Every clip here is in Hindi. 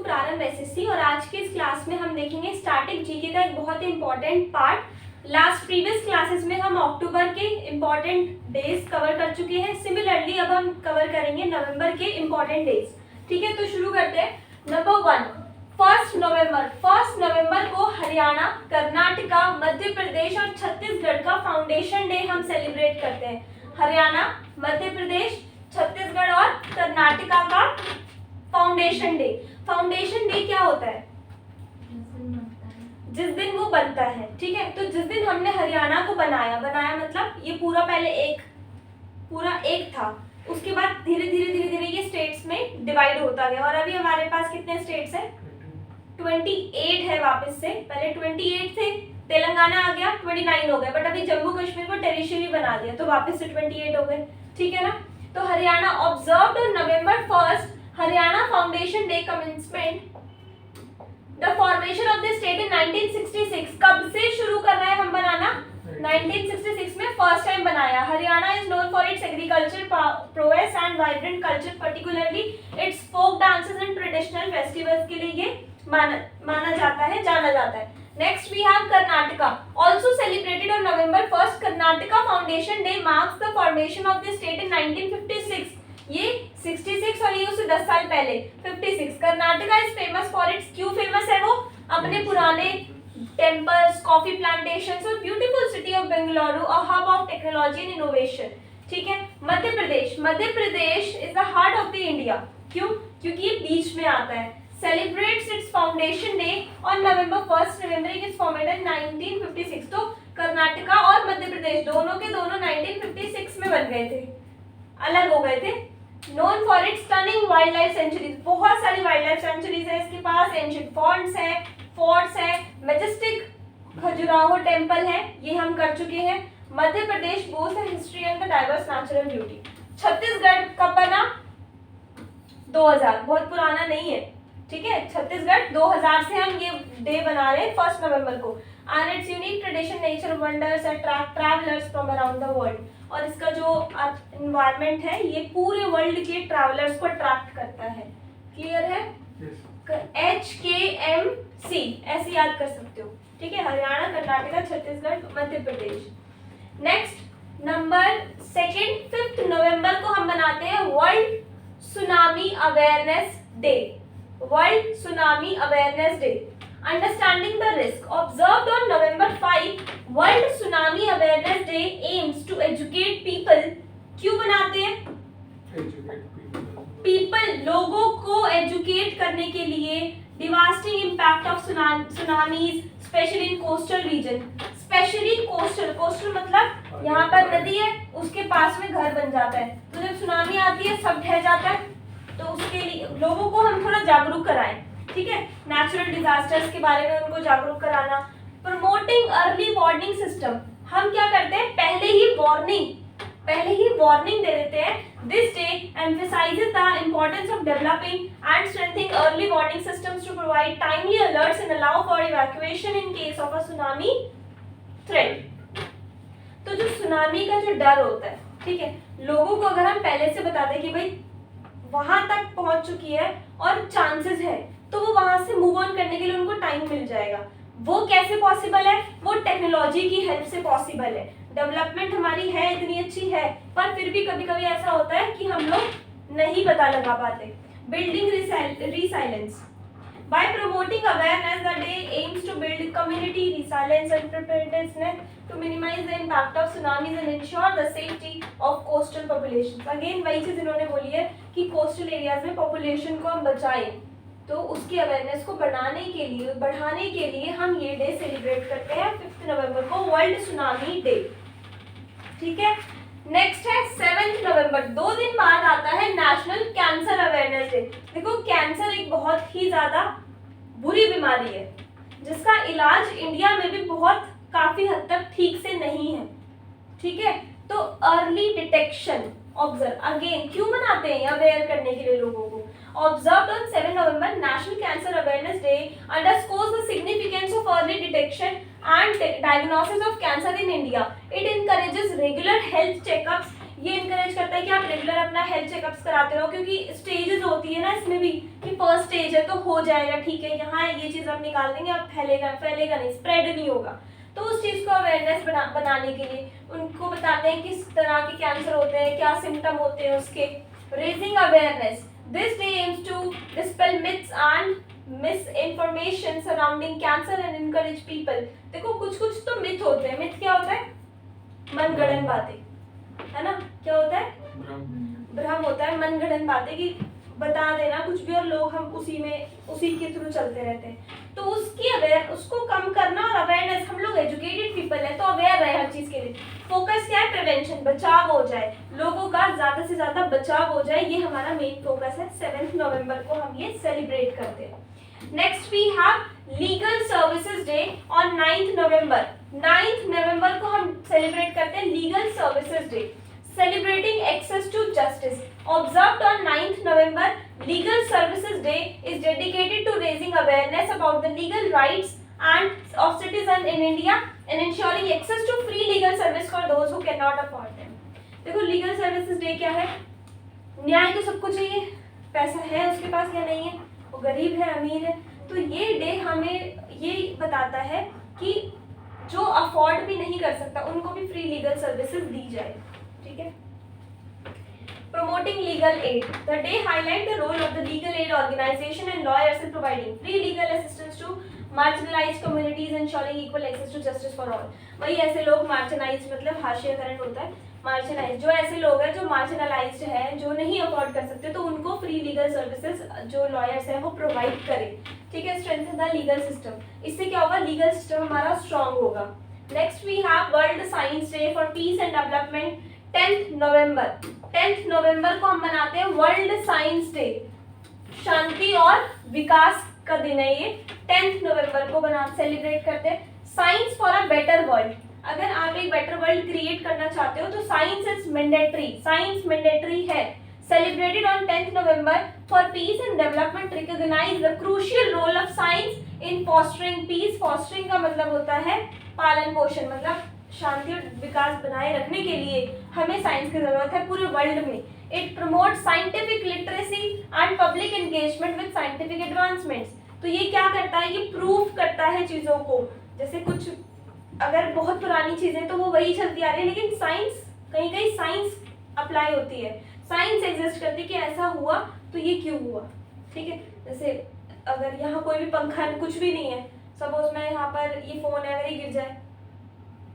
प्रारंभ एसएससी और आज के इस क्लास में हम देखेंगे स्टैटिक जीके का एक बहुत ही important part. Last previous classes में हम अक्टूबर के इंपॉर्टेंट डेज कवर कर चुके हैं। सिमिलरली अब हम कवर करेंगे नवंबर के इंपॉर्टेंट डेज। ठीक है, तो शुरू करते हैं। नंबर 1, 1 नवंबर को हरियाणा, कर्नाटका, मध्य प्रदेश और छत्तीसगढ़ का फाउंडेशन डे हम सेलिब्रेट करते हैं। हरियाणा, मध्य प्रदेश, छत्तीसगढ़ और कर्नाटका का फाउंडेशन डे। फाउंडेशन डे क्या होता है? जिस दिन वो बनता है। ठीक है, तो जिस दिन हमने हरियाणा को बनाया मतलब ये पूरा पहले एक था, उसके बाद धीरे धीरे ये स्टेट्स में डिवाइड होता गया और अभी हमारे पास कितने स्टेट्स हैं? 28 है। वापस से पहले 28 थे, तेलंगाना आ गया, 29 हो गए, बट अभी जम्मू कश्मीर को टेरिटरी बना दिया तो वापस से 28 हो गए। ठीक है ना, तो Haryana observed on November 1 Haryana foundation day commencement the formation of the state इन 1966। कब से शुरू कर रहे हैं हम बनाना? 1966 में फर्स्ट टाइम बनाया। Haryana is known for its agriculture prowess and vibrant culture, particularly its folk dances and traditional festivals के लिए ये माना जाता है, जाना जाता है। Next we have Karnataka, also celebrated on November 1। Karnataka foundation day marks the formation of the state in 1956। ये 66 और ये उससे 10 साल पहले 56। Karnataka is famous for its, क्यों फेमस है वो? अपने पुराने टेम्पल्स, कॉफी प्लांटेशंस और beautiful city of Bengaluru, a hub of technology and innovation. ठीक है, Madhya Pradesh is the heart of the India. क्यों? क्योंकि ये बीच में आता है। Celebrates its foundation day on November 1, remembering its formatted 1956। तो कर्नाटका और मध्य प्रदेश दोनों के दोनों 1956 में बन गए थे, अलग हो गए थे। Known for its stunning wild life sanctuaries, बहुत सारी वाइल्ड लाइफ सेंचुरीज है इसके पास। एंशिएंट फोर्ट्स है, मैजेस्टिक खजुराहो टेम्पल है, ये हम कर चुके हैं। Madhya Pradesh both the history and the diverse natural beauty. Chhattisgarh कब बना? 2000, बहुत पुराना नहीं है। ठीक है, छत्तीसगढ़ 2000 से हम ये डे बना रहे हैं 1 नवंबर को। And it's unique tradition, nature wonders attract travellers from around the world. और इसका जो एनवायरनमेंट है ये पूरे वर्ल्ड के ट्रैवलर्स को अट्रैक्ट करता है। क्लियर है? HKMC ऐसे याद कर सकते हो। ठीक है, हरियाणा, कर्नाटका, छत्तीसगढ़, मध्य प्रदेश। नेक्स्ट नंबर 5 नवंबर को हम बनाते हैं world tsunami awareness day. World tsunami awareness day, understanding the risk, observed on November 5। World tsunami awareness day aims to educate people. क्यों बनाते हैं? पीपल, लोगों को एजुकेट करने के लिए। Devastating impact of tsunamis specially in coastal region. Specially coastal मतलब यहाँ पर नदी है, उसके पास में घर बन जाता है, तो जब सुनामी आती है सब ढह जाता है, तो उसके लिए लोगों को हम थोड़ा जागरूक कराएं। ठीक है, नेचुरल डिजास्टर्स के बारे में उनको जागरूक कराना। प्रमोटिंग अर्ली वार्निंग सिस्टम, हम क्या करते हैं? पहले ही वार्निंग दे देते हैं। This day emphasizes the importance of developing and strengthening early warning systems to provide timely alerts and allow for evacuation in case of a tsunami threat। तो जो सुनामी का जो डर होता है, ठीक है, लोगों को अगर हम पहले से बता दें कि भाई वहां तक पहुंच चुकी है और चांसेस है, तो वो वहां से मूव ऑन करने के लिए उनको टाइम मिल जाएगा। वो कैसे पॉसिबल है? वो टेक्नोलॉजी की हेल्प से पॉसिबल है। डेवलपमेंट हमारी है, इतनी अच्छी है, पर फिर भी कभी कभी ऐसा होता है कि हम लोग नहीं पता लगा पाते। Building resilience, by promoting awareness, the day aims to build community resilience and preparedness to minimize the impact of tsunamis and ensure the safety of coastal populations। Again वही चीज इन्होंने बोली है कि कोस्टल एरियाज में पॉपुलेशन को हम बचाएं, तो उसकी अवेयरनेस को बढ़ाने के लिए हम ये डे सेलिब्रेट करते हैं 5 नवंबर को, वर्ल्ड सुनामी डे। ठीक है, नेक्स्ट है 7 नवंबर, 2 दिन बाद आता है नेशनल कैंसर अवेयरनेस डे। देखो, कैंसर एक बहुत ही ज्यादा बुरी बीमारी है जिसका इलाज इंडिया में भी काफी हद तक ठीक से नहीं है। ठीक है, तो अर्ली डिटेक्शन, ऑब्जर्व, अगेन क्यों बनाते हैं? अवेयर करने के लिए लोगों को। Observed on 7 November, National Cancer Awareness Day underscores the significance of early detection and diagnosis of cancer in India. It encourages regular health checkups. ये encourage करता करता है कि आप रेगुलर अपना हेल्थ चेकअप्स कराते रहो, क्योंकि स्टेजेस होती है ना इसमें भी, कि फर्स्ट स्टेज है तो हो जाएगा, ठीक है यहाँ ये चीज़ हम निकाल देंगे, अब फैलेगा नहीं, स्प्रेड नहीं होगा। तो उस चीज़ को अवेयरनेस बनाने के लिए उनको बताते हैं किस तरह के कैंसर होते हैं, क्या सिम्टम होते हैं उसके। Raising awareness, this day aims to dispel myths and misinformation surrounding cancer and encourage people. देखो कुछ तो मिथ होते हैं। मिथ क्या होता है? मनगढ़ंत बातें, है ना। क्या होता है? भ्रम होता है, मनगढ़ंत बातें, कि बता देना कुछ भी और लोग हम उसी के थ्रू चलते रहते हैं। तो उसको कम करना और अवेयरनेस, हम लोग एजुकेटेड पीपल है तो अवेयर रहे हर चीज के लिए। फोकस क्या है? प्रिवेंशन, बचाव हो जाए, लोगों का ज्यादा से ज्यादा बचाव हो जाए, ये हमारा मेन फोकस है। 7 नवंबर को हम ये सेलिब्रेट करते हैं। Next we have legal services day on 9th नवंबर। 9th नवंबर को हम सेलिब्रेट करते हैं legal services day, celebrating access to justice. Observed on 9th November, Legal Services Day is dedicated to raising awareness about the legal rights and of citizens in India and ensuring access to free legal service for those who cannot afford them. देखो लीगल सर्विसेज डे क्या है? न्याय तो सबको चाहिए, पैसा है उसके पास या नहीं है, वो गरीब है अमीर है, तो ये डे हमें ये बताता है कि जो अफोर्ड भी नहीं कर सकता उनको भी फ्री लीगल सर्विसेज दी जाए, ठीक है। Promoting legal aid. The day highlight the role of the legal aid organization and lawyers in providing free legal assistance to marginalized communities, ensuring equal access to justice for all. वही ऐसे लोग marginalized मतलब हाशियाकरण होता है, marginalized जो ऐसे लोग हैं जो marginalized है, जो नहीं अफोर्ड कर सकते, तो उनको फ्री लीगल सर्विसेज जो लॉयर्स हैं वो प्रोवाइड करें, ठीक है। स्ट्रेंथन द लीगल सिस्टम, इससे क्या होगा? लीगल सिस्टम हमारा स्ट्रांग होगा। Next we have world science day for peace and development 10th नवंबर। 10th नवंबर को हम मनाते हैं वर्ल्ड साइंस डे, शांति और विकास का दिन है ये। 10th नवंबर को सेलिब्रेट करते हैं। Science for a better world, अगर आप एक बेटर वर्ल्ड क्रिएट करना चाहते हो तो science is mandatory, science mandatory है। Celebrated on 10th November for peace and development, recognise the crucial role of science in fostering peace. Fostering का मतलब होता है पालन पोषण, मतलब शांति और विकास बनाए रखने के लिए हमें साइंस की जरूरत है पूरे वर्ल्ड में। It promote scientific literacy and public engagement with scientific advancements. तो ये क्या करता है? ये प्रूफ करता है चीजों को, जैसे कुछ अगर बहुत पुरानी चीजें तो वो वही चलती आ रही है, लेकिन साइंस कहीं साइंस अप्लाई होती है, साइंस एग्जिस्ट करती है कि ऐसा हुआ तो ये क्यों हुआ, ठीक है। जैसे अगर यहाँ कोई भी पंखा कुछ भी नहीं है, सपोज मैं यहाँ पर ये फोन है, अगर ये गिर जाए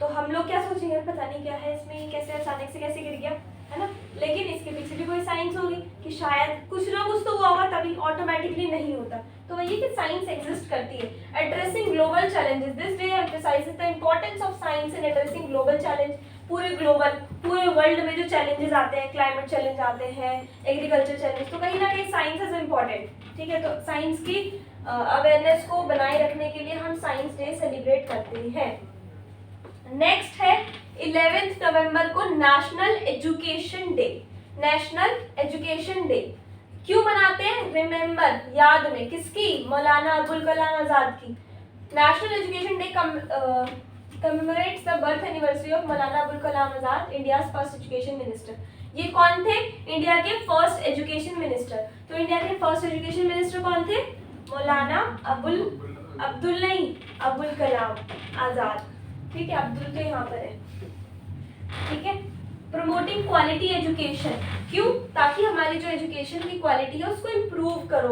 तो हम लोग क्या सोचेंगे? पता नहीं क्या है इसमें, ये कैसे अचानक से कैसे गिर गया, है ना। लेकिन इसके पीछे भी कोई साइंस होगी कि शायद कुछ ना कुछ तो हुआ होगा, तभी ऑटोमेटिकली नहीं होता। तो वही कि साइंस एग्जिस्ट करती है। Addressing global challenges, this day emphasises the importance of science in addressing global challenge. पूरे वर्ल्ड में जो चैलेंजेस आते हैं, क्लाइमेट चैलेंज आते हैं, एग्रीकल्चर चैलेंज, तो कहीं ना कहीं साइंस इज इम्पॉर्टेंट, ठीक है। तो साइंस की अवेयरनेस को बनाए रखने के लिए हम साइंस डे सेलिब्रेट करते हैं। नेक्स्ट है 11th नवंबर को national education day. National education day क्यों मनाते हैं? रिमेंबर, याद में किसकी? मौलाना अबुल कलाम आजाद की। National education day commemorates the birth anniversary of Maulana Abul Kalam Azad, India first education minister. ये कौन थे? इंडिया के फर्स्ट एजुकेशन मिनिस्टर। तो इंडिया के फर्स्ट एजुकेशन मिनिस्टर कौन थे? मौलाना अबुल कलाम आजाद, ठीक है। अब्दुल तो यहाँ पर है, ठीक है। प्रमोटिंग क्वालिटी एजुकेशन, क्यों? ताकि हमारी जो एजुकेशन की क्वालिटी है उसको इम्प्रूव करो,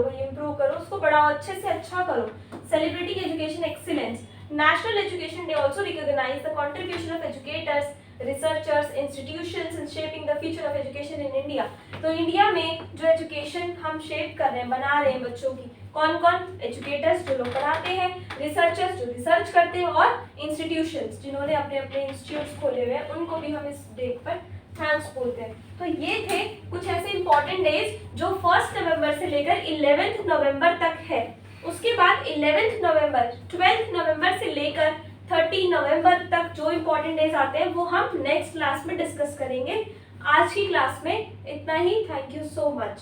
उसको बढ़ाओ, अच्छे से अच्छा करो। Celebrating education excellence. National education day also recognize the contribution of educators, researchers, institutions in shaping the future of education in India. तो इंडिया में जो एजुकेशन हम शेप कर रहे हैं, बना रहे हैं बच्चों की, कौन कौन? एजुकेटर्स जो लोग पढ़ाते हैं, रिसर्चर्स जो रिसर्च करते हैं, और इंस्टीट्यूशंस जिन्होंने अपने अपने इंस्टीट्यूट्स खोले हुए हैं, उनको भी हम इस डे पर थैंक्स बोलते हैं। तो ये थे कुछ ऐसे इंपॉर्टेंट डेज जो 1 नवंबर से लेकर 11th नवंबर तक है। उसके बाद 11th नवंबर, 12th नवंबर से लेकर 30 नवंबर तक जो इंपॉर्टेंट डेज आते हैं वो हम नेक्स्ट क्लास में डिस्कस करेंगे। आज की क्लास में इतना ही। Thank you so much.